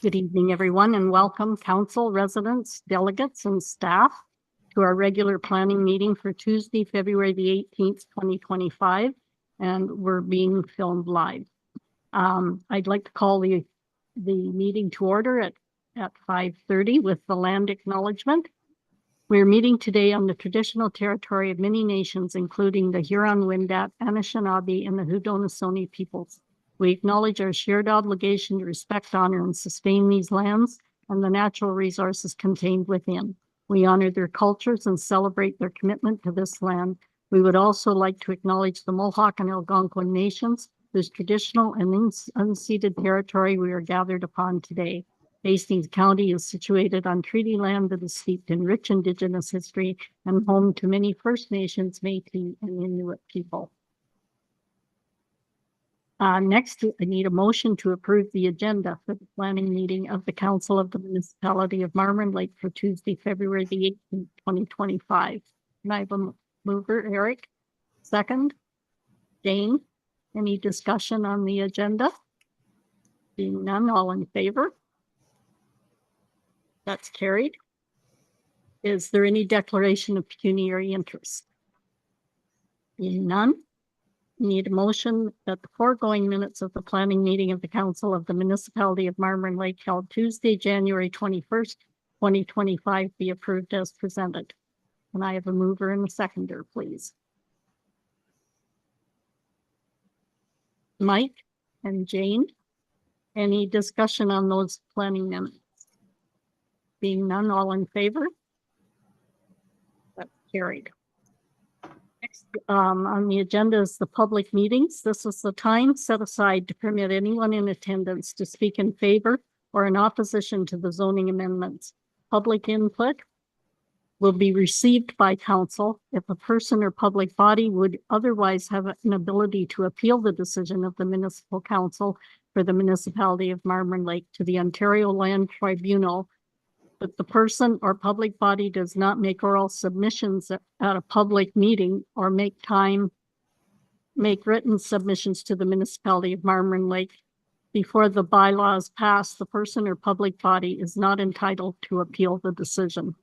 Good evening, everyone, and welcome council, residents, delegates, and staff to our regular planning meeting for Tuesday, February the 18th, 2025, and we're being filmed live. I'd like to call the meeting to order at 5:30 with the land acknowledgement. We're meeting today on the traditional territory of many nations, including the Huron-Wendat, Anishinaabe, and the Haudenosaunee peoples. We acknowledge our shared obligation to respect, honor, and sustain these lands and the natural resources contained within. We honor their cultures and celebrate their commitment to this land. We would also like to acknowledge the Mohawk and Algonquin nations, whose traditional and unceded territory we are gathered upon today. Hastings County is situated on treaty land that is steeped in rich Indigenous history and home to many First Nations, Métis, and Inuit people. Next, I need a motion to approve the agenda for the planning meeting of the Council of the Municipality of Marmorant Lake for Tuesday, February the 18th, 2025. Can I have a mover, Eric? Second, Jane. Any discussion on the agenda? Being none, all in favor? That's carried. Is there any declaration of pecuniary interest? Being none. Need a motion that the foregoing minutes of the planning meeting of the Council of the Municipality of Marmorant Lake held Tuesday, January 21st, 2025 be approved as presented. Can I have a mover and a seconder, please? Mike and Jane. Any discussion on those planning minutes? Being none, all in favor? That's carried. Next on the agenda is the public meetings. This is the time set aside to permit anyone in attendance to speak in favor or in opposition to the zoning amendments. Public input will be received by council if a person or public body would otherwise have an ability to appeal the decision of the municipal council for the municipality of Marmorant Lake to the Ontario Land Tribunal. But the person or public body does not make oral submissions at a public meeting or make written submissions to the municipality of Marmorant Lake before the bylaws pass, the person or public body is not entitled to appeal the decision.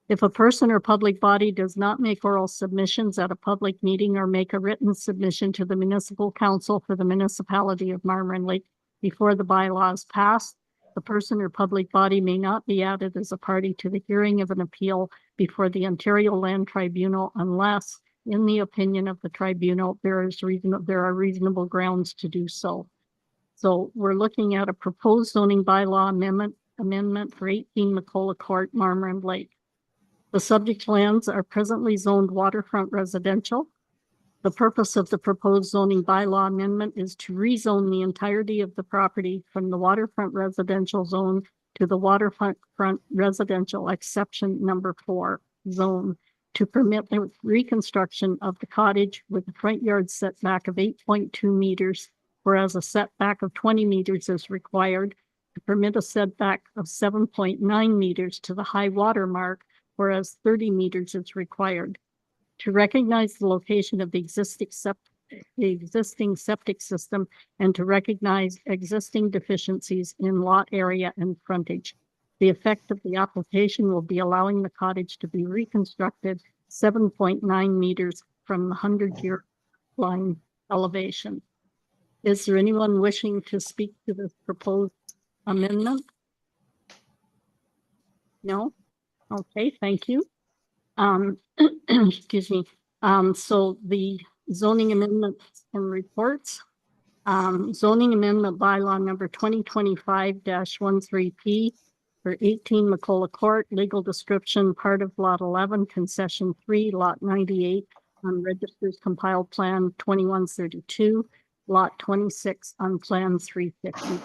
If a person or public body does not make oral submissions at a public meeting or make a written submission to the municipal council for the municipality of Marmorant Lake before the bylaws pass, the person or public body may not be added as a party to the hearing of an appeal before the Ontario Land Tribunal unless, in the opinion of the tribunal, there are reasonable grounds to do so. So we're looking at a proposed zoning bylaw amendment for 18 McCullough Court, Marmorant Lake. The subject lands are presently zoned waterfront residential. The purpose of the proposed zoning bylaw amendment is to rezone the entirety of the property from the waterfront residential zone to the waterfront residential exception number 4 zone to permit the reconstruction of the cottage with a front yard setback of 8.2 meters, whereas a setback of 20 meters is required, to permit a setback of 7.9 meters to the high water mark, whereas 30 meters is required. To recognize the location of the existing septic system and to recognize existing deficiencies in lot area and frontage. The effect of the application will be allowing the cottage to be reconstructed 7.9 meters from the 100-year line elevation. Is there anyone wishing to speak to this proposed amendment? No? Okay, thank you. Excuse me. So the zoning amendments and reports. Zoning amendment bylaw number 2025-13P for 18 McCullough Court, legal description, part of lot 11, concession 3, lot 98 on registers compiled plan 2132, lot 26 on plan 350.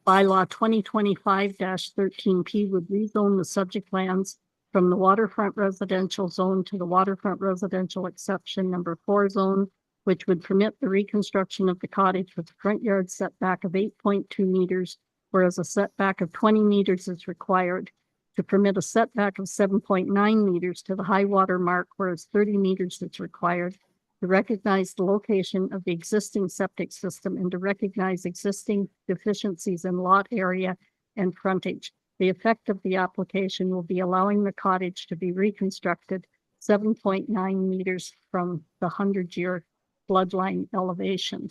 Bylaw 2025-13P would rezone the subject lands from the waterfront residential zone to the waterfront residential exception number 4 zone, which would permit the reconstruction of the cottage with a front yard setback of 8.2 meters, whereas a setback of 20 meters is required, to permit a setback of 7.9 meters to the high water mark, whereas 30 meters is required, to recognize the location of the existing septic system and to recognize existing deficiencies in lot area and frontage. The effect of the application will be allowing the cottage to be reconstructed 7.9 meters from the 100-year floodline elevation.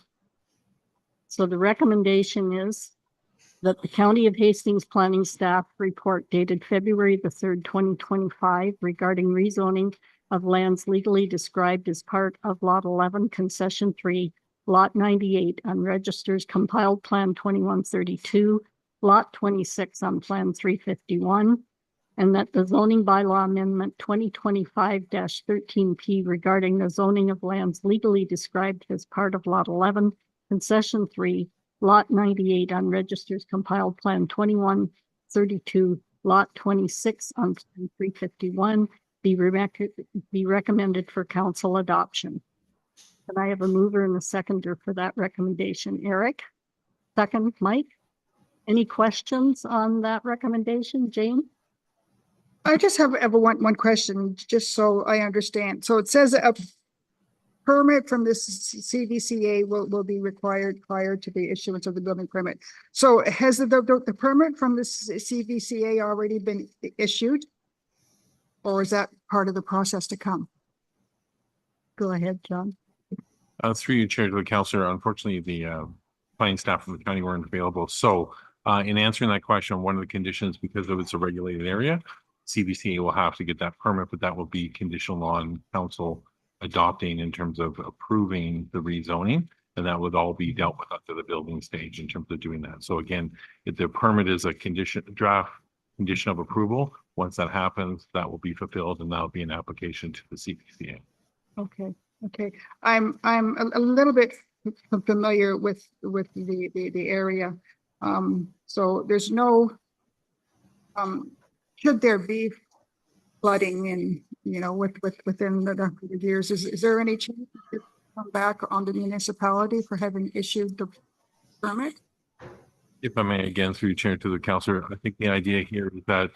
So the recommendation is that the County of Hastings Planning Staff report dated February the 3rd, 2025 regarding rezoning of lands legally described as part of Lot 11, Concession 3, Lot 98 on Register's Compiled Plan 2132, Lot 26 on Plan 351, and that the zoning bylaw amendment 2025-13P regarding the zoning of lands legally described as part of Lot 11, Concession 3, Lot 98 on Register's Compiled Plan 2132, Lot 26 on Plan 351 be recommended for council adoption. Can I have a mover and a seconder for that recommendation? Eric? Second, Mike? Any questions on that recommendation? Jane? I just have one question, just so I understand. So it says a permit from the CVCA will be required prior to the issuance of the building permit. So has the permit from the CVCA already been issued? Or is that part of the process to come? Go ahead, John. Through you, Chair, to the councillor, unfortunately, the planning staff from the county weren't available. So in answering that question, one of the conditions, because of it's a regulated area, CVCA will have to get that permit, but that will be conditional on council adopting in terms of approving the rezoning. And that would all be dealt with up to the building stage in terms of doing that. So again, if the permit is a draft condition of approval, once that happens, that will be fulfilled and that'll be an application to the CVCA. Okay. Okay. I'm a little bit familiar with the area. So there's no, should there be flooding in, within the 100 years, is there any chance to come back on the municipality for having issued the permit? If I may, again, through Chair to the councillor, I think the idea here is that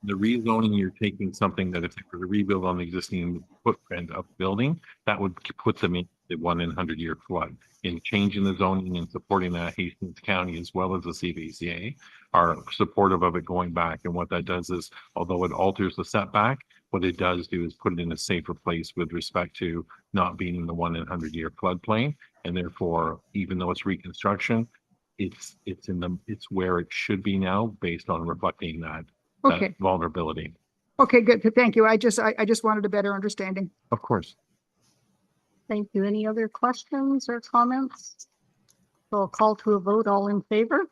the rezoning, you're taking something that if they were to rebuild on the existing footprint of the building, that would put them in the 1 in 100-year flood. In changing the zoning and supporting that, Hastings County as well as the CVCA are supportive of it going back. And what that does is, although it alters the setback, what it does do is put it in a safer place with respect to not being in the 1 in 100-year floodplain. And therefore, even though it's reconstruction, it's where it should be now based on reflecting that, Okay. that vulnerability. Okay, good. Thank you. I just wanted a better understanding. Of course. Thank you. Any other questions or comments? So I'll call to a vote. All in favor?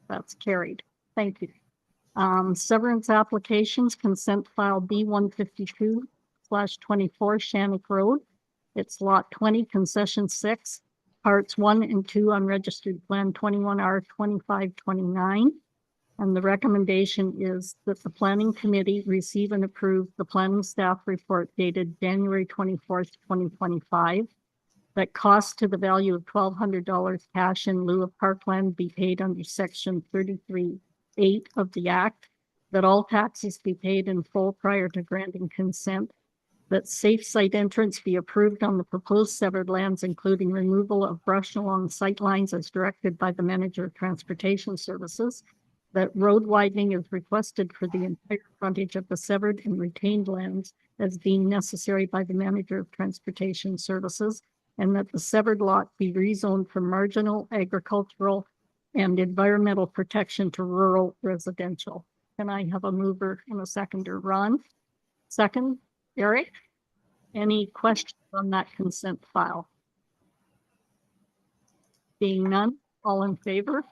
That's carried. Thank you. Severance applications, consent file B152/24 Shannock Road. It's lot 20, concession 6, parts 1 and 2 on registered plan 21R2529. And the recommendation is that the planning committee receive and approve the planning staff report dated January 24th, 2025. That cost to the value of $1,200 cash in lieu of parkland be paid under section 33(8) of the act. That all taxes be paid in full prior to granting consent. That safe site entrance be approved on the proposed severed lands, including removal of brush along sight lines as directed by the manager of transportation services. That road widening is requested for the entire frontage of the severed and retained lands as being necessary by the manager of transportation services, and that the severed lot be rezoned from marginal agricultural and environmental protection to rural residential. Can I have a mover and a seconder? Ron? Second, Eric? Any questions on that consent file? Being none, all in favor?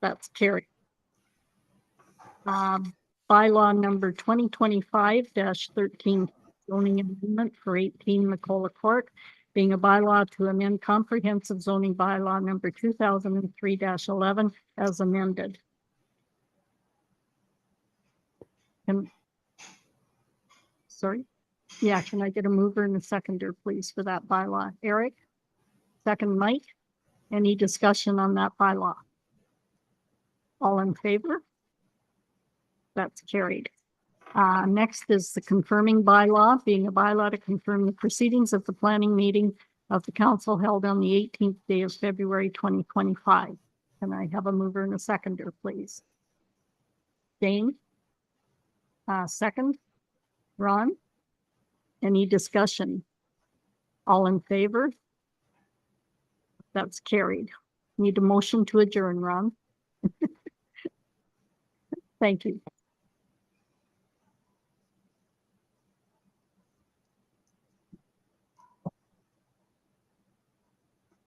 That's carried. Bylaw number 2025-13, zoning amendment for 18 Macola Court, being a bylaw to amend comprehensive zoning bylaw number 2003-11 as amended. Sorry? Yeah, can I get a mover and a seconder, please, for that bylaw? Eric? Second, Mike? Any discussion on that bylaw? All in favor? That's carried. Next is the confirming bylaw, being a bylaw to confirm the proceedings of the planning meeting of the council held on the 18th day of February 2025. Can I have a mover and a seconder, please? Dane? Second? Ron? Any discussion? All in favor? That's carried. Need a motion to adjourn, Ron? Thank you.